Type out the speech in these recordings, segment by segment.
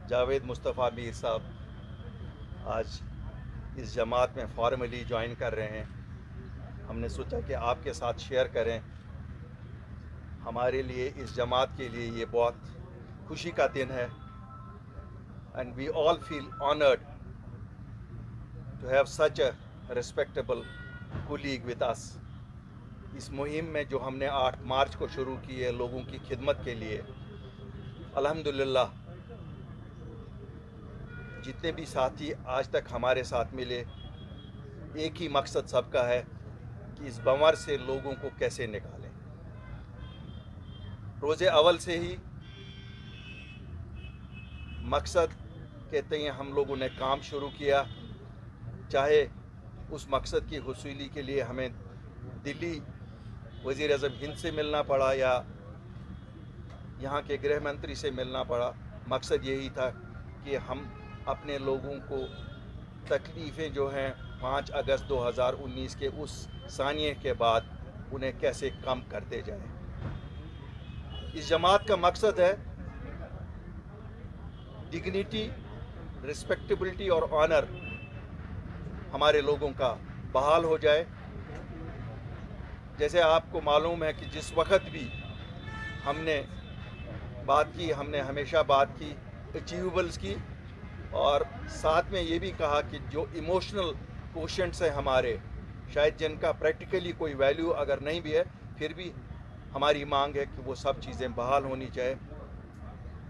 जावेद मुस्तफ़ा मीर साहब आज इस जमात में फॉर्मली ज्वाइन कर रहे हैं। हमने सोचा कि आपके साथ शेयर करें। हमारे लिए, इस जमात के लिए ये बहुत खुशी का दिन है and we all feel honoured to have such a respectable colleague with us. इस मुहिम में जो हमने 8 मार्च को शुरू की है लोगों की खिदमत के लिए, अल्हम्दुलिल्लाह जितने भी साथी आज तक हमारे साथ मिले, एक ही मकसद सबका है कि इस बंवर से लोगों को कैसे निकालें। रोज़े अव्वल से ही मकसद के तय हम लोगों ने काम शुरू किया, चाहे उस मकसद की हुसूली के लिए हमें दिल्ली वज़ीर आज़म हिंद से मिलना पड़ा या यहाँ के गृह मंत्री से मिलना पड़ा। मकसद यही था कि हम अपने लोगों को तकलीफ़ें जो हैं 5 अगस्त 2019 के उस सानिये के बाद उन्हें कैसे कम करते जाएं। इस जमात का मकसद है डिग्निटी, रिस्पेक्टेबिलिटी और ऑनर हमारे लोगों का बहाल हो जाए। जैसे आपको मालूम है कि जिस वक्त भी हमने बात की, हमने हमेशा बात की अचीवेबल्स की, और साथ में ये भी कहा कि जो इमोशनल कोशेंट्स हैं हमारे, शायद जिनका प्रैक्टिकली कोई वैल्यू अगर नहीं भी है, फिर भी हमारी मांग है कि वो सब चीज़ें बहाल होनी चाहिए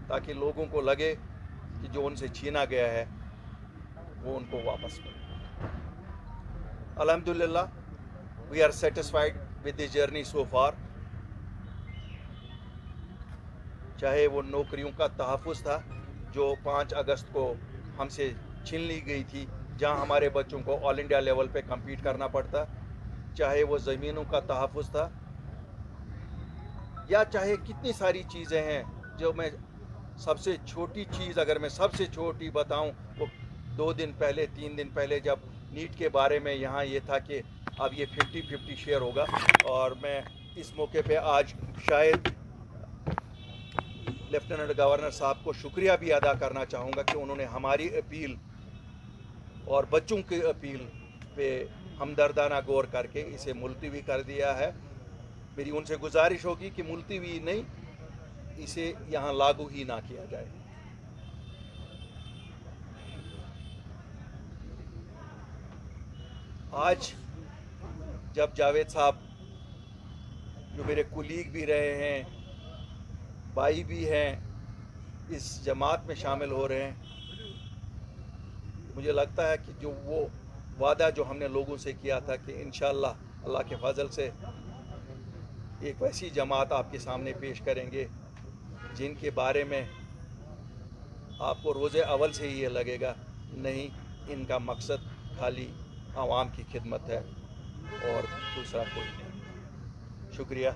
ताकि लोगों को लगे कि जो उनसे छीना गया है वो उनको वापस मिले। अल्हम्दुलिल्लाह we are satisfied with this journey so far. चाहे वो नौकरियों का तहफ़्फ़ुज़ था जो 5 अगस्त को हमसे छीन ली गई थी, जहां हमारे बच्चों को ऑल इंडिया लेवल पे कम्पीट करना पड़ता, चाहे वो ज़मीनों का तहफ़्फ़ुज़ था, या चाहे कितनी सारी चीज़ें हैं। जो मैं सबसे छोटी चीज़, अगर मैं सबसे छोटी बताऊं, वो 2 दिन पहले 3 दिन पहले जब नीट के बारे में यहाँ ये था कि अब ये 50-50 शेयर होगा, और मैं इस मौके पे आज शायद लेफ्टिनेंट गवर्नर साहब को शुक्रिया भी अदा करना चाहूँगा कि उन्होंने हमारी अपील और बच्चों की अपील पे हमदर्दाना गौर करके इसे मुलतवी कर दिया है। मेरी उनसे गुजारिश होगी कि मुलतवी नहीं, इसे यहाँ लागू ही ना किया जाए। आज जब जावेद साहब, जो मेरे कुलीग भी रहे हैं, भाई भी हैं, इस जमात में शामिल हो रहे हैं, मुझे लगता है कि जो वो वादा जो हमने लोगों से किया था कि इंशाअल्लाह अल्लाह के फजल से एक वैसी जमात आपके सामने पेश करेंगे जिनके बारे में आपको रोज़े अव्वल से ही ये लगेगा, नहीं, इनका मकसद खाली आवाम की खिदमत है और दूसरा कोई नहीं। शुक्रिया।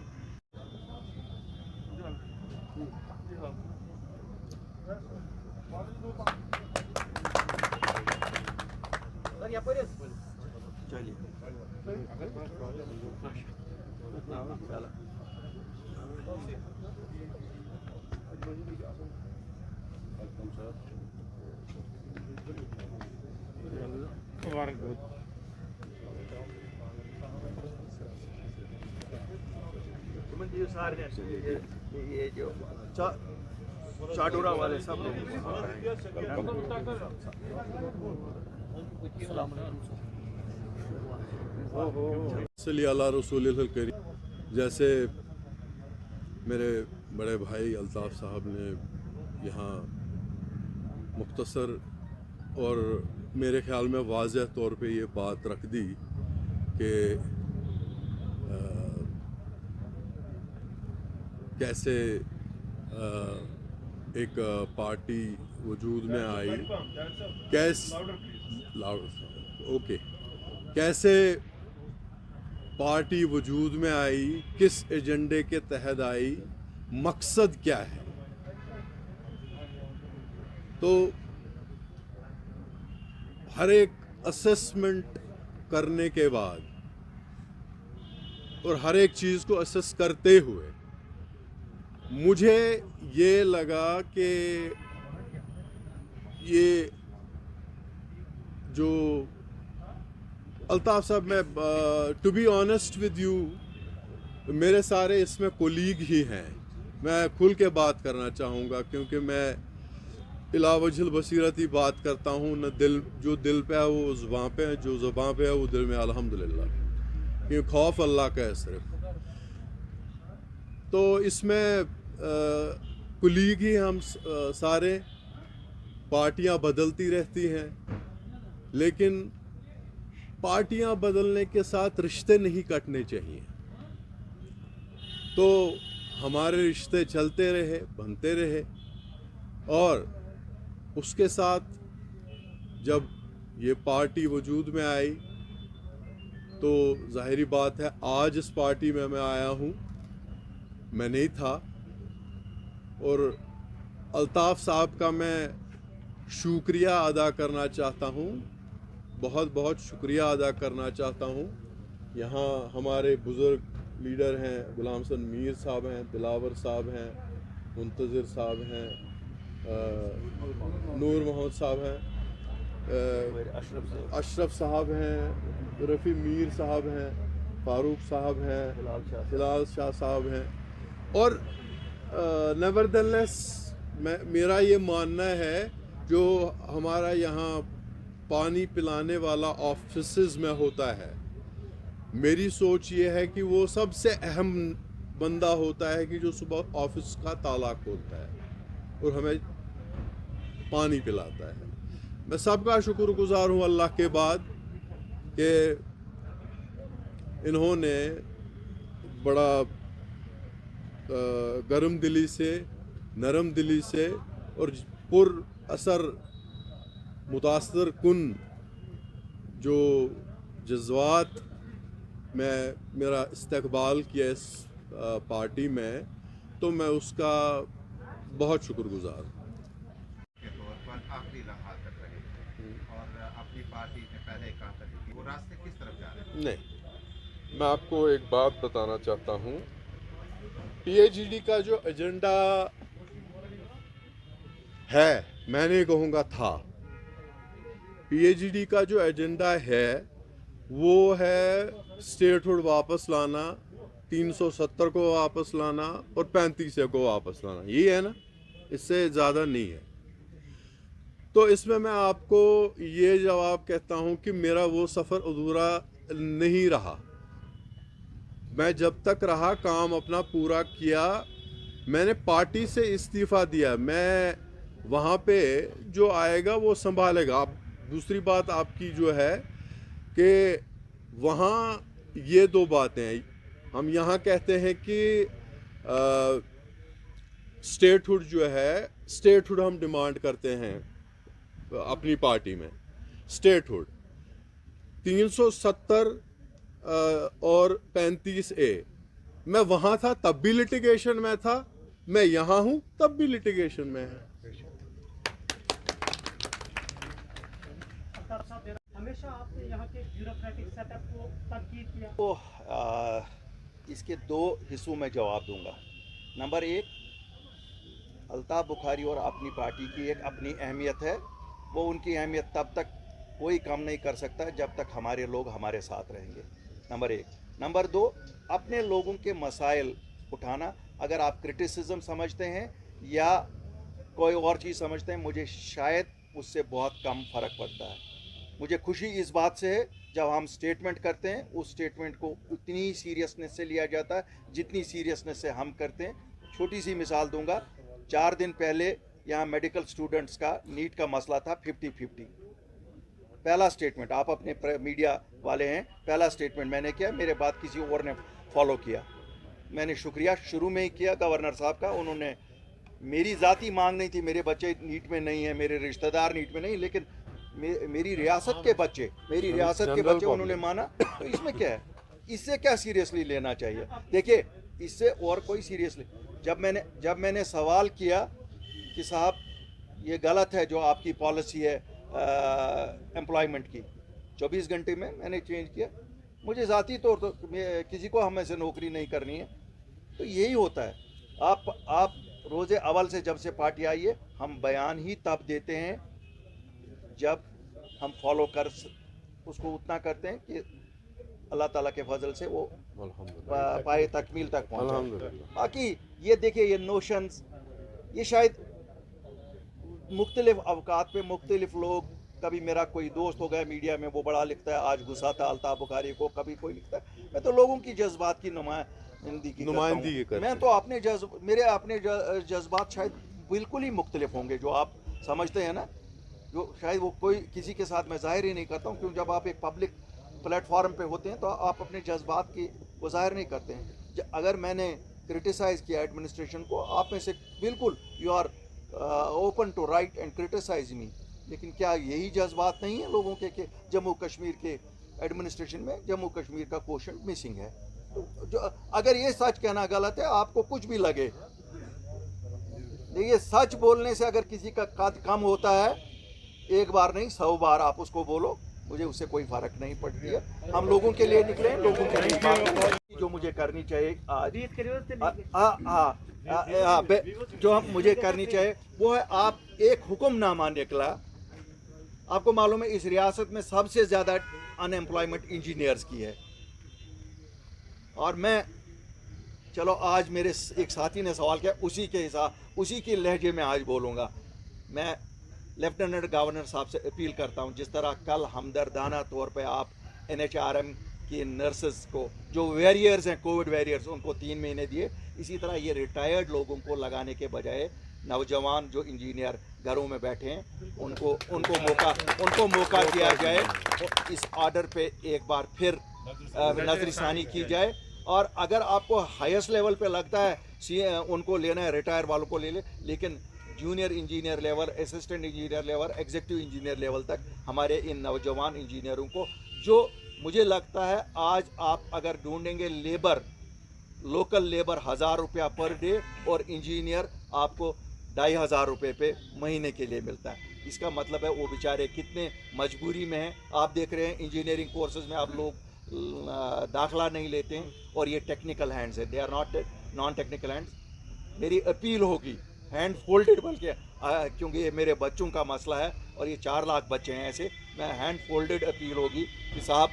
चलिए ये जो चाडोरा वाले सब सल्ली अला रसूलिल करीम। जैसे मेरे बड़े भाई अल्ताफ़ साहब ने यहाँ मुख्तसर और मेरे ख़्याल में वाज़ह तौर पे ये बात रख दी कि कैसे एक पार्टी वजूद में आई, कैसे पार्टी वजूद में आई, किस एजेंडे के तहत आई, मकसद क्या है। तो हर एक असेसमेंट करने के बाद और हर एक चीज़ को असेस करते हुए मुझे ये लगा कि ये जो अल्ताफ़ साहब, मैं to be honest with you, मेरे सारे इसमें कोलीग ही हैं। मैं खुल के बात करना चाहूँगा क्योंकि मैं इलावजल बसीरत ही बात करता हूँ। न दिल, जो दिल पे है वो ज़ुबान पे है, जो ज़ुबान पे है वो दिल में, अल्हम्दुलिल्लाह। क्योंकि खौफ अल्लाह का है सिर्फ। तो इसमें कुलीग ही हम सारे, पार्टियां बदलती रहती हैं, लेकिन पार्टियां बदलने के साथ रिश्ते नहीं कटने चाहिए। तो हमारे रिश्ते चलते रहे, बनते रहे, और उसके साथ जब ये पार्टी वजूद में आई तो ज़ाहिरी बात है आज इस पार्टी में मैं आया हूँ, मैं नहीं था। और अल्ताफ़ साहब का मैं शुक्रिया अदा करना चाहता हूँ, बहुत बहुत शुक्रिया अदा करना चाहता हूँ। यहाँ हमारे बुज़ुर्ग लीडर हैं, गुलाम हसन मीर साहब हैं, दिलावर साहब हैं, मुंतज़िर साहब हैं, नूर मोहम्मद साहब हैं, अशरफ साहब हैं, रफ़ी मीर साहब हैं, फ़ारूक साहब हैं, हिलाल शाह साहब हैं। और नेवरदलेस मेरा ये मानना है जो हमारा यहाँ पानी पिलाने वाला ऑफिसेज में होता है, मेरी सोच ये है कि वो सबसे अहम बंदा होता है कि जो सुबह ऑफिस का ताला खोलता है और हमें पानी पिलाता है। मैं सबका शुक्रगुजार हूँ अल्लाह के बाद कि इन्होंने बड़ा गर्म दिली से, नरम दिली से और पुर असर मुतासर कुन जो जज्बात में मेरा इस्तकबाल किया इस पार्टी में, तो मैं उसका बहुत शुक्रगुजार हूँ। के तौर पर आखिरी लम्हा तक रहे और अपनी पार्टी ने पहले कहा था कि वो रास्ते किस तरफ जा रहे हैं? नहीं, मैं आपको एक बात बताना चाहता हूँ। पीएचडी का जो एजेंडा है, मैं नहीं कहूँगा था, पीएचडी का जो एजेंडा है वो है स्टेटहुड वापस लाना, 370 को वापस लाना और 35 को वापस लाना, ये है ना, इससे ज़्यादा नहीं है। तो इसमें मैं आपको ये जवाब कहता हूँ कि मेरा वो सफ़र अधूरा नहीं रहा। मैं जब तक रहा काम अपना पूरा किया। मैंने पार्टी से इस्तीफ़ा दिया, मैं वहाँ पे जो आएगा वो संभालेगा। आप दूसरी बात आपकी जो है कि वहाँ ये दो बातें हैं, हम यहाँ कहते हैं कि स्टेटहुड जो है, स्टेटहुड हम डिमांड करते हैं अपनी पार्टी में, स्टेटहुड 370 और 35A। मैं वहाँ था तब भी लिटिगेशन में था, मैं यहाँ हूँ तब भी लिटिगेशन में है। हमेशा आपने यहाँ के ब्यूरोक्रेटिक सेटअप को तनकीद किया। तो इसके दो हिस्सों में जवाब दूंगा। नंबर एक, अल्ताफ़ बुखारी और अपनी पार्टी की एक अपनी अहमियत है, वो उनकी अहमियत तब तक कोई कम नहीं कर सकता जब तक हमारे लोग हमारे साथ रहेंगे, नंबर एक। नंबर दो, अपने लोगों के मसाइल उठाना। अगर आप क्रिटिसिज्म समझते हैं या कोई और चीज़ समझते हैं, मुझे शायद उससे बहुत कम फ़र्क पड़ता है। मुझे खुशी इस बात से है जब हम स्टेटमेंट करते हैं, उस स्टेटमेंट को उतनी सीरियसनेस से लिया जाता है जितनी सीरियसनेस से हम करते हैं। छोटी सी मिसाल दूंगा, 4 दिन पहले यहाँ मेडिकल स्टूडेंट्स का नीट का मसला था 50-50। पहला स्टेटमेंट, आप अपने मीडिया वाले हैं, पहला स्टेटमेंट मैंने किया, मेरे बाद किसी और ने फॉलो किया। मैंने शुक्रिया शुरू में ही किया गवर्नर साहब का। उन्होंने, मेरी ज़ाती मांग नहीं थी, मेरे बच्चे नीट में नहीं हैं, मेरे रिश्तेदार नीट में नहीं, लेकिन मेरी रियासत के बच्चे, मेरी रियासत के बच्चे उन्होंने माना। तो इसमें क्या है, इससे क्या सीरियसली लेना चाहिए? देखिए, इससे और कोई सीरियसली, जब मैंने सवाल किया कि साहब ये गलत है जो आपकी पॉलिसी है एम्प्लॉयमेंट की, 24 घंटे में मैंने चेंज किया। मुझे ज़ाती तौर पर किसी को हम ऐसे नौकरी नहीं करनी है। तो यही होता है। आप रोज़े अव्वल से जब से पार्टी आई है, हम बयान ही तब देते हैं जब हम फॉलो कर उसको उतना करते हैं कि अल्लाह ताला के फजल से वो पाए तकमील तक पहुँचा। अल्हम्दुलिल्लाह। बाकी ये देखिए, ये नोशंस, ये शायद मुख्तलिफ अवकात पे मुख्तलिफ लोग, कभी मेरा कोई दोस्त हो गया मीडिया में, वो बड़ा लिखता है आज गुस्सा था अल्ताफ बुखारी को, कभी कोई लिखता है। मैं तो लोगों की जज्बात की नुमाइंदगी करता हूं। मैं तो अपने मेरे अपने जज्बात शायद बिल्कुल ही मुख्तलिफ होंगे जो आप समझते हैं ना, जो शायद वो कोई किसी के साथ मैं जाहिर ही नहीं करता हूँ, क्योंकि जब आप एक पब्लिक प्लेटफॉर्म पे होते हैं तो आप अपने जज्बात की वो जाहिर नहीं करते हैं। अगर मैंने क्रिटिसाइज़ किया एडमिनिस्ट्रेशन को, आप में से बिल्कुल you are open to write and criticise me, लेकिन क्या यही जज्बात नहीं है लोगों के कि जम्मू कश्मीर के एडमिनिस्ट्रेशन में जम्मू कश्मीर का क्वेश्चन मिसिंग है? तो जो अगर ये सच कहना गलत है, आपको कुछ भी लगे, देखिए सच बोलने से अगर किसी का कद कम होता है, एक बार नहीं 100 बार आप उसको बोलो, मुझे उससे कोई फ़र्क नहीं पड़ती है। हम लोगों के लिए निकले, लोगों के लिए बात जो मुझे करनी चाहिए आज, जो हम मुझे करनी चाहिए वो है, आप एक हुक्मनामा निकला, आपको मालूम है इस रियासत में सबसे ज़्यादा अनएम्प्लॉयमेंट इंजीनियर्स की है। और मैं, चलो आज मेरे एक साथी ने सवाल किया, उसी के लहजे में आज बोलूँगा। मैं लेफ्टिनेंट गवर्नर साहब से अपील करता हूँ, जिस तरह कल हमदर्दाना तौर पे आप NHRM की नर्सेस को, जो वॉरियर्स हैं, कोविड वॉरियर्स, उनको 3 महीने दिए, इसी तरह ये रिटायर्ड लोगों को लगाने के बजाय नौजवान जो इंजीनियर घरों में बैठे हैं उनको मौका दिया जाए। तो इस ऑर्डर पे एक बार फिर नजरसानी की जाए, और अगर आपको हाईएस्ट लेवल पे लगता है उनको लेना है, रिटायर वालों को ले ले, लेकिन junior engineer level, assistant engineer level, executive engineer level तक हमारे इन नौजवान इंजीनियरों को, जो मुझे लगता है आज आप अगर ढूंढेंगे लेबर, लोकल लेबर 1000 रुपया पर डे, और इंजीनियर आपको 2500 रुपये पे महीने के लिए मिलता है। इसका मतलब है वो बेचारे कितने मजबूरी में हैं। आप देख रहे हैं इंजीनियरिंग कोर्सेज में अब लोग दाखला नहीं लेते हैं, और ये टेक्निकल हैंड्स है, they are non technical hands. मेरी अपील होगी, हैंड फोल्डेड बल्कि, क्योंकि ये मेरे बच्चों का मसला है और ये 4 लाख बच्चे हैं ऐसे, मैं हैंड फोल्डेड अपील होगी कि साहब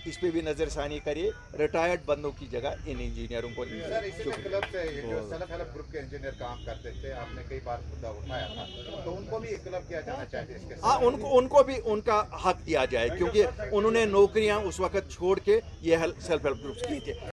इस पे भी नज़रसानी करिए, रिटायर्ड बंदों की जगह इन इंजीनियरों को। सर, इसी क्लब से जो सेल्फ हेल्प ग्रुप के इंजीनियर काम करते थे, आपने कई बार मुद्दा उठाया था, तो उनको भी क्लब किया जाना चाहिए इसके साथ? हाँ, उनको भी उनका हक दिया जाए, क्योंकि उन्होंने नौकरियां उस वक्त छोड़ के ये सेल्फ हेल्प ग्रुप्स की थी।